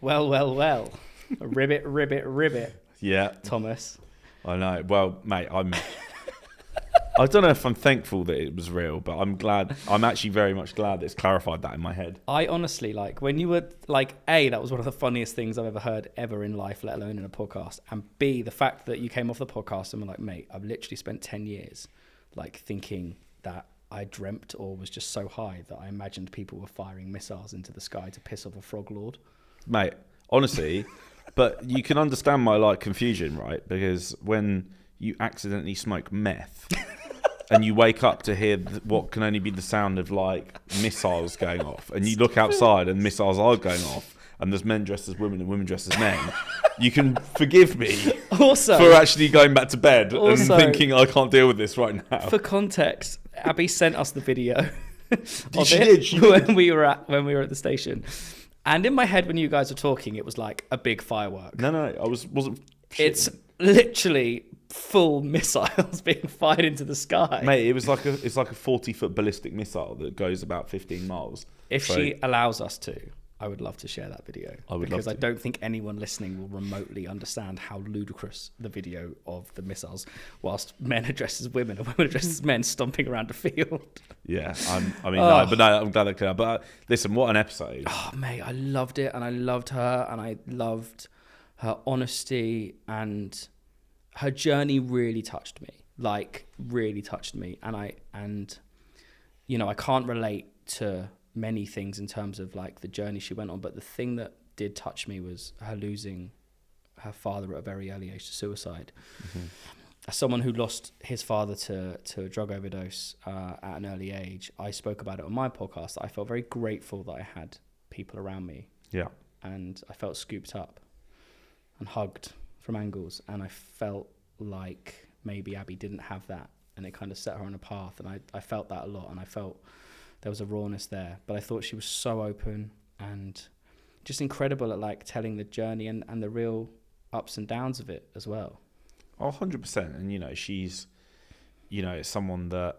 Well. Ribbit. Yeah. Thomas. I know. Well, mate, I don't know if I'm thankful that it was real, but I'm actually very much glad that it's clarified that in my head. I honestly, like, when you were, like, A, that was one of the funniest things I've ever heard ever in life, let alone in a podcast. And B, the fact that you came off the podcast and were like, mate, I've literally spent 10 years, like, thinking that I dreamt or was just so high that I imagined people were firing missiles into the sky to piss off a frog lord. Mate, honestly, but you can understand my, like, confusion, right? Because when you accidentally smoke meth... and you wake up to hear what can only be the sound of, like, missiles going off, and you look outside and missiles are going off, and there's men dressed as women and women dressed as men, you can forgive me for actually going back to bed and thinking, I can't deal with this right now. For context, Abi sent us the video She did. when we were at the station. And in my head, when you guys were talking, it was like a big firework. No, I wasn't. It's literally full missiles being fired into the sky. Mate, it's like a 40-foot ballistic missile that goes about 15 miles. If she allows us to, I would love to share that video. Because I don't think anyone listening will remotely understand how ludicrous the video of the missiles, whilst men are dressed as women and women are dressed as men stomping around a field. Yeah, I'm glad they could. But listen, what an episode! Oh, mate, I loved it, and I loved her, and I loved her honesty, and her journey really touched me. And I can't relate to many things in terms of, like, the journey she went on, but the thing that did touch me was her losing her father at a very early age to suicide. Mm-hmm. As someone who lost his father to a drug overdose at an early age, I spoke about it on my podcast. I felt very grateful that I had people around me. Yeah. And I felt scooped up and hugged from angles, and I felt like maybe Abi didn't have that, and it kind of set her on a path, and I felt that a lot, and I felt there was a rawness there, but I thought she was so open and just incredible at, like, telling the journey and the real ups and downs of it as well. Oh, 100%. And, she's, someone that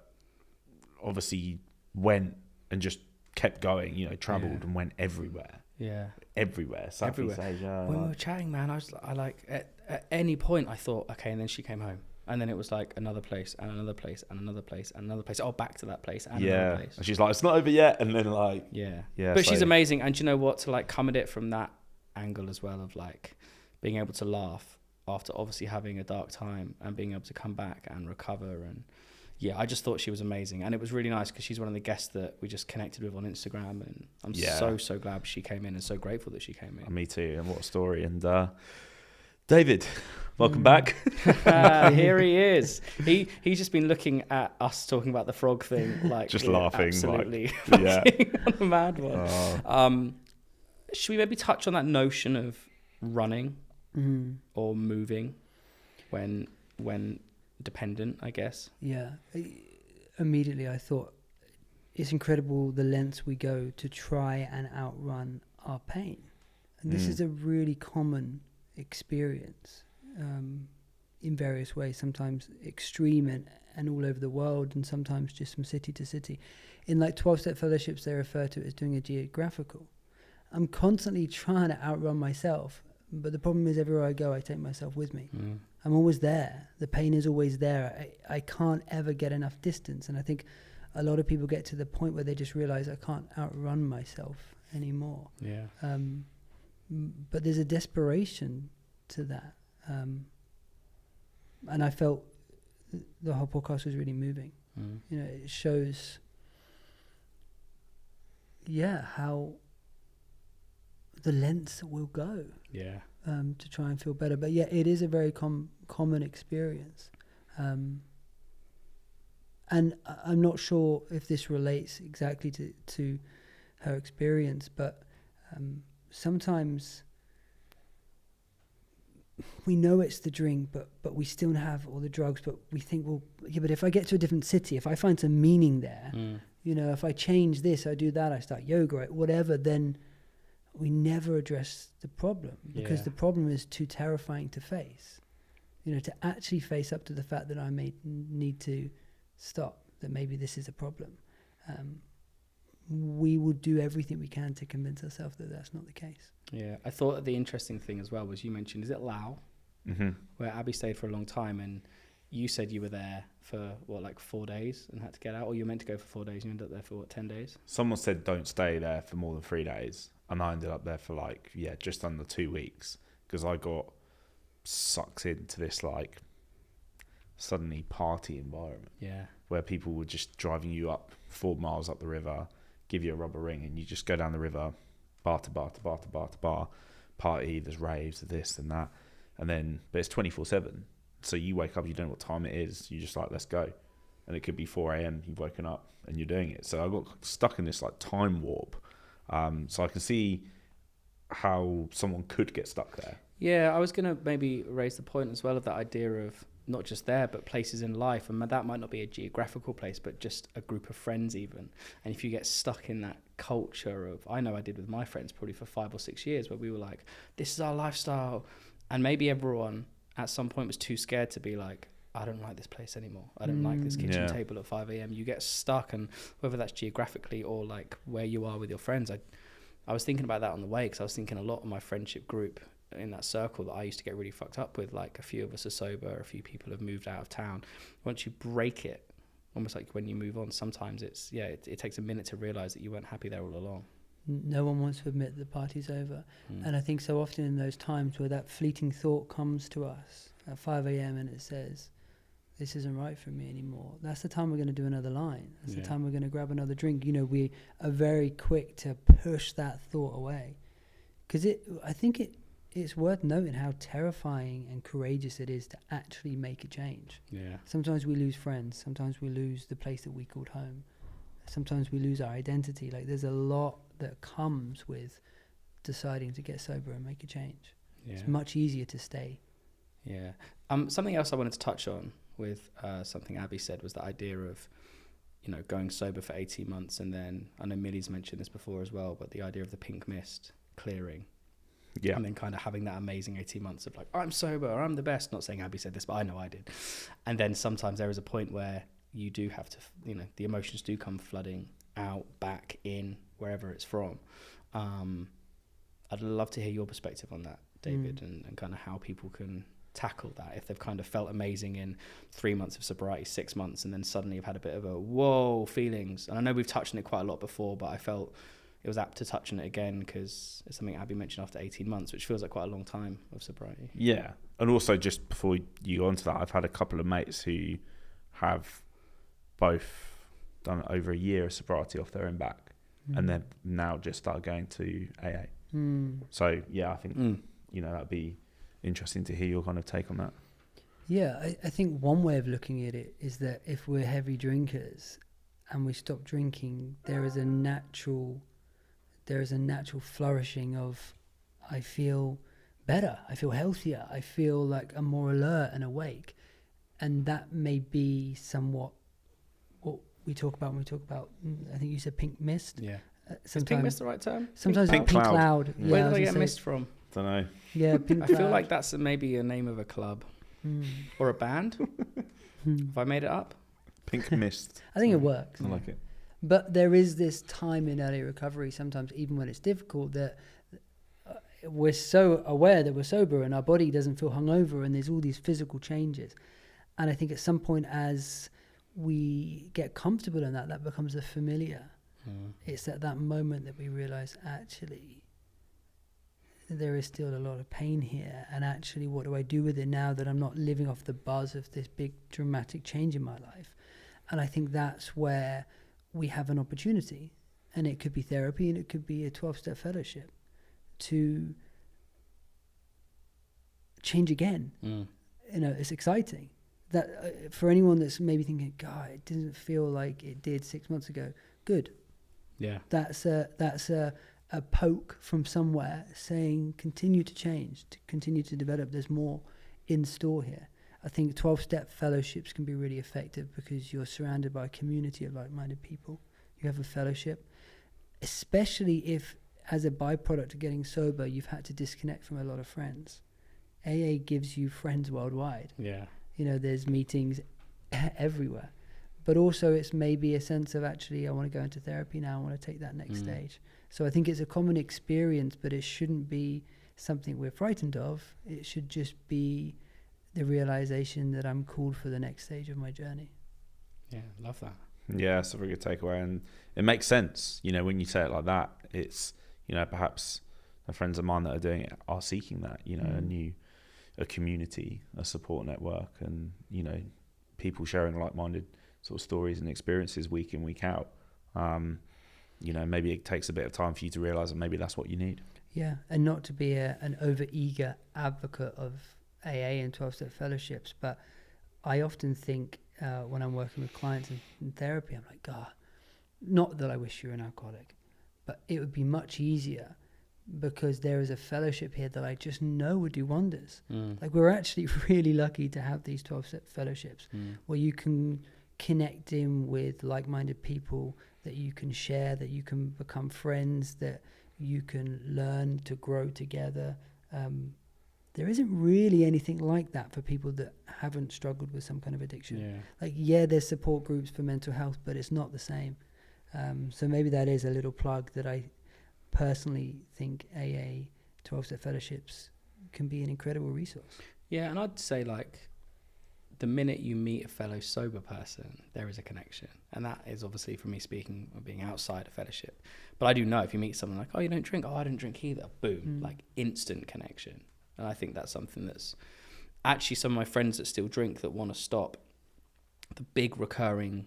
obviously went and just kept going, travelled and went everywhere. Yeah. Everywhere. Everywhere. When we were chatting, man, at any point I thought, okay, and then she came home. And then it was like another place and another place and another place and another place. Oh, back to that place and another place. And she's like, it's not over yet. And then, like... Yeah. But she's amazing. And you know what? To, like, come at it from that angle as well, of, like, being able to laugh after obviously having a dark time and being able to come back and recover. And yeah, I just thought she was amazing. And it was really nice because she's one of the guests that we just connected with on Instagram. And I'm so glad she came in and so grateful that she came in. Me too. And what a story. And David, welcome back. Here he is. He's just been looking at us talking about the frog thing, like, just laughing, absolutely, like, on a mad one. Should we maybe touch on that notion of running or moving when dependent, I guess? Yeah. Immediately I thought it's incredible the lengths we go to try and outrun our pain, and this is a really common experience in various ways, sometimes extreme and all over the world, and sometimes just from city to city. In, like, 12-step fellowships, they refer to it as doing a geographical. I'm constantly trying to outrun myself, but the problem is everywhere I go, I take myself with me. I'm always there. The pain is always there. I can't ever get enough distance, and I think a lot of people get to the point where they just realize I can't outrun myself anymore. Yeah. But there's a desperation to that. And I felt the whole podcast was really moving. It shows, how the lengths we'll go to try and feel better. But yeah, it is a very common experience. And I'm not sure if this relates exactly to her experience, but sometimes we know it's the drink, but we still have all the drugs, but we think, well, yeah, but if I get to a different city, if I find some meaning there, if I change this, I do that, I start yoga, whatever, then we never address the problem, because the problem is too terrifying to face. To actually face up to the fact that I may need to stop, that maybe this is a problem. we will do everything we can to convince ourselves that that's not the case. Yeah, I thought the interesting thing as well was you mentioned, is it Lao, where Abi stayed for a long time, and you said you were there for, what, like 4 days and had to get out, or you were meant to go for 4 days, you ended up there for, what, 10 days? Someone said don't stay there for more than 3 days, and I ended up there for like, just under 2 weeks, because I got sucked into this like suddenly party environment. Yeah. Where people were just driving you up 4 miles up the river, give you a rubber ring, and you just go down the river, bar to bar to bar to bar to bar, party, there's raves, there's this and that. And then, but it's 24/7. So you wake up, you don't know what time it is, you're just like, let's go. And it could be 4 a.m, you've woken up and you're doing it. So I got stuck in this like time warp. So I can see how someone could get stuck there. Yeah, I was going to maybe raise the point as well of that idea of not just there, but places in life. And that might not be a geographical place, but just a group of friends even. And if you get stuck in that culture of, I know I did with my friends probably for 5 or 6 years, where we were like, this is our lifestyle. And maybe everyone at some point was too scared to be like, I don't like this place anymore. I don't like this kitchen table at 5 a.m. You get stuck, and whether that's geographically or like where you are with your friends. I was thinking about that on the way, because I was thinking a lot of my friendship group in that circle that I used to get really fucked up with, like a few of us are sober, a few people have moved out of town. Once you break it, almost like when you move on, sometimes it takes a minute to realize that you weren't happy there all along. No one wants to admit the party's over. And I think so often in those times where that fleeting thought comes to us at 5 a.m. and it says, this isn't right for me anymore, that's the time we're going to do another line. That's the time we're going to grab another drink. You know, we are very quick to push that thought away, because I think it's worth noting how terrifying and courageous it is to actually make a change. Yeah. Sometimes we lose friends. Sometimes we lose the place that we called home. Sometimes we lose our identity. Like, there's a lot that comes with deciding to get sober and make a change. Yeah. It's much easier to stay. Yeah. Something else I wanted to touch on with something Abi said was the idea of, you know, going sober for 18 months, and then, I know Millie's mentioned this before as well, but the idea of the pink mist clearing. Yeah. And then kind of having that amazing 18 months of like, I'm sober, or I'm the best. Not saying Abi said this, but I know I did. And then sometimes there is a point where you do have to, you know, the emotions do come flooding out, back in, wherever it's from. I'd love to hear your perspective on that, David, and kind of how people can tackle that if they've kind of felt amazing in 3 months of sobriety, 6 months, and then suddenly have had a bit of a whoa feelings. And I know we've touched on it quite a lot before, but I felt it was apt to touch on it again because it's something Abi mentioned after 18 months, which feels like quite a long time of sobriety. Yeah. And also, just before you go on to that, I've had a couple of mates who have both done over a year of sobriety off their own back, and they've now just started going to AA. So, yeah, I think, you know, that'd be interesting to hear your kind of take on that. Yeah, I think one way of looking at it is that if we're heavy drinkers and we stop drinking, there is a natural flourishing of, I feel better, I feel healthier, I feel like I'm more alert and awake. And that may be somewhat what we talk about when we talk about, I think you said pink mist. Yeah. Is pink mist the right term? Sometimes pink pink cloud. cloud. Yeah, where did I get mist from? Don't know. Yeah, pink I cloud. feel like that's maybe a name of a club or a band. Have I made it up? Pink mist. I think it works. I like it. But there is this time in early recovery, sometimes even when it's difficult, that we're so aware that we're sober and our body doesn't feel hungover, and there's all these physical changes. And I think at some point, as we get comfortable in that becomes the familiar. It's at that moment that we realize, actually, there is still a lot of pain here, and actually, what do I do with it now that I'm not living off the buzz of this big dramatic change in my life? And I think that's where we have an opportunity, and it could be therapy, and it could be a 12-step fellowship, to change again. You know, it's exciting. That for anyone that's maybe thinking, God, it didn't feel like it did 6 months ago. Good. Yeah. That's a poke from somewhere saying, continue to change, to continue to develop. There's more in store here. I think 12-step fellowships can be really effective because you're surrounded by a community of like-minded people. You have a fellowship, especially if, as a byproduct of getting sober, you've had to disconnect from a lot of friends. AA gives you friends worldwide. Yeah. You know, there's meetings everywhere. but also it's maybe a sense of actually I want to go into therapy now, I want to take that next stage. So I think it's a common experience, but it shouldn't be something we're frightened of. It should just be the realization that I'm called for the next stage of my journey. Yeah, love that. Yeah, it's a very good takeaway, and it makes sense. You know, when you say it like that, it's, you know, perhaps the friends of mine that are doing it are seeking that, you know, a community, a support network, and, you know, people sharing like-minded sort of stories and experiences week in, week out. You know, maybe it takes a bit of time for you to realize that maybe that's what you need. Yeah, and not to be an over-eager advocate of AA and 12-step fellowships, but I often think when I'm working with clients in therapy, I'm like, God, not that I wish you were an alcoholic, but it would be much easier because there is a fellowship here that I just know would do wonders. Like, we're actually really lucky to have these 12-step fellowships where you can connect in with like-minded people, that you can share, that you can become friends, that you can learn to grow together. There isn't really anything like that for people that haven't struggled with some kind of addiction. Yeah. Like, yeah, there's support groups for mental health, but it's not the same. So maybe that is a little plug that I personally think AA 12-step fellowships can be an incredible resource. Yeah, and I'd say, like, the minute you meet a fellow sober person, there is a connection. And that is obviously, from me speaking of being outside a fellowship. But I do know if you meet someone like, oh, you don't drink? Oh, I don't drink either. Boom, like instant connection. And I think that's something that's actually some of my friends that still drink that want to stop, the big recurring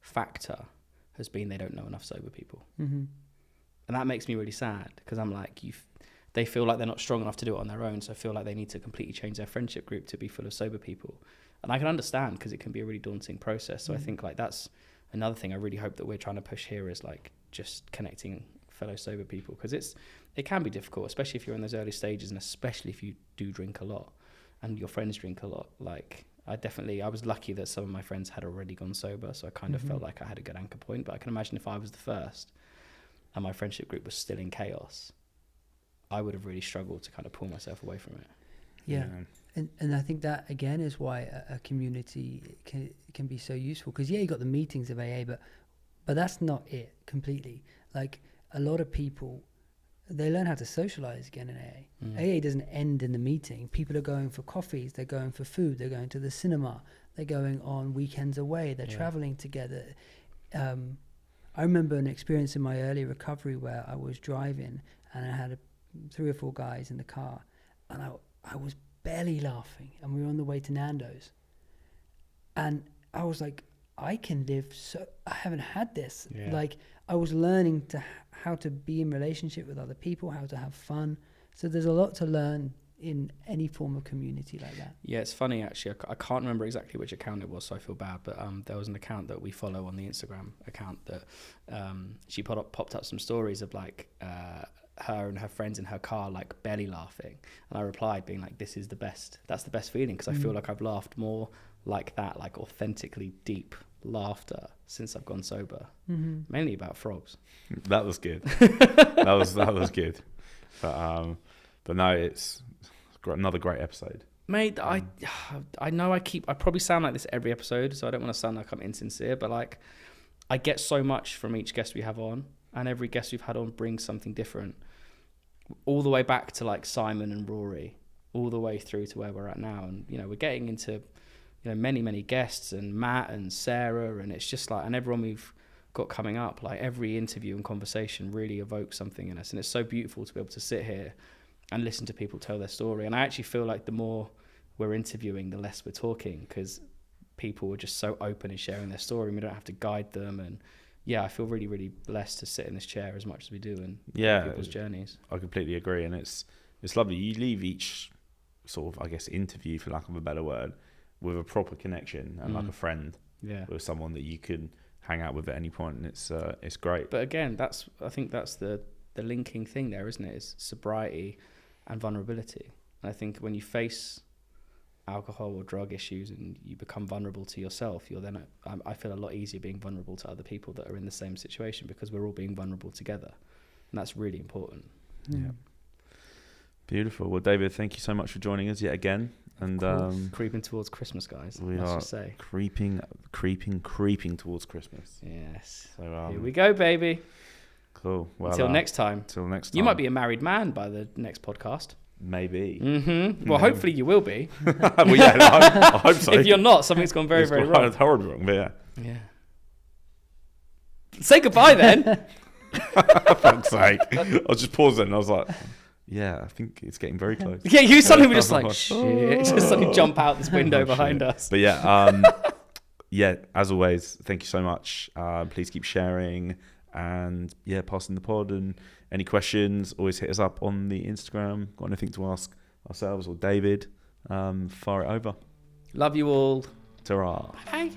factor has been they don't know enough sober people. And that makes me really sad because I'm like, they feel like they're not strong enough to do it on their own. So I feel like they need to completely change their friendship group to be full of sober people. And I can understand because it can be a really daunting process. So I think like that's another thing I really hope that we're trying to push here is like just connecting fellow sober people, because it can be difficult, especially if you're in those early stages, and especially if you do drink a lot and your friends drink a lot. Like I was lucky that some of my friends had already gone sober, so I kind of felt like I had a good anchor point. But I can imagine if I was the first and my friendship group was still in chaos, I would have really struggled to kind of pull myself away from it. Yeah. And I think that again is why a community can be so useful, because you got the meetings of AA, but that's not it completely. Like, a lot of people, they learn how to socialize again in AA. AA doesn't end in the meeting. People are going for coffees, they're going for food, they're going to the cinema, they're going on weekends away, they're traveling together. I remember an experience in my early recovery where I was driving and I had 3 or 4 guys in the car, and I was barely laughing, and we were on the way to Nando's, and I was like, I can live so I haven't had this. Like, I was learning how to be in relationship with other people, how to have fun. So there's a lot to learn in any form of community like that. Yeah, it's funny actually. I can't remember exactly which account it was, so I feel bad. But there was an account that we follow on the Instagram account that she popped up some stories of like her and her friends in her car like barely laughing, and I replied being like, "This is the best. That's the best feeling," because I feel like I've laughed more like that, like authentically deep laughter since I've gone sober. Mainly about frogs. That was good. that was good. But no, it's another great episode, mate. I know I probably sound like this every episode, so I don't want to sound like I'm insincere, but like, I get so much from each guest we have on, and every guest we've had on brings something different, all the way back to like Simon and Rory, all the way through to where we're at now. And we're getting into many guests, and Matt and Sarah, and it's just like, and everyone we've got coming up, like every interview and conversation really evokes something in us, and it's so beautiful to be able to sit here and listen to people tell their story. And I actually feel like the more we're interviewing, the less we're talking, because people are just so open in sharing their story, and we don't have to guide them. And I feel really, really blessed to sit in this chair as much as we do and people's journeys. I completely agree, and it's lovely. You leave each sort of, I guess, interview, for lack of a better word, with a proper connection and like a friend, with someone that you can hang out with at any point, and it's great. But again, I think that's the linking thing there, isn't it? Is sobriety and vulnerability. And I think when you face alcohol or drug issues and you become vulnerable to yourself, you're then I feel a lot easier being vulnerable to other people that are in the same situation, because we're all being vulnerable together, and that's really important. Beautiful. Well, David, thank you so much for joining us yet again. And creeping towards Christmas, guys. we let's are just say. creeping towards Christmas. Yes. So here we go, baby. Cool. Well, Until next time. Till next time. You might be a married man by the next podcast. Maybe. Mm-hmm. Well, hopefully you will be. Well, yeah, I hope so. If you're not, something's gone very, very wrong. Horribly wrong, but yeah. Yeah. Say goodbye then. For fuck's sake. I was just pausing and I was like, yeah, I think it's getting very close. Yeah, you suddenly were just like, shit. Just suddenly jump out this window behind us. But yeah, yeah, as always, thank you so much. Please keep sharing and yeah, passing the pod, and any questions, always hit us up on the Instagram. Got anything to ask ourselves or David, fire it over. Love you all. Ta-ra. Bye.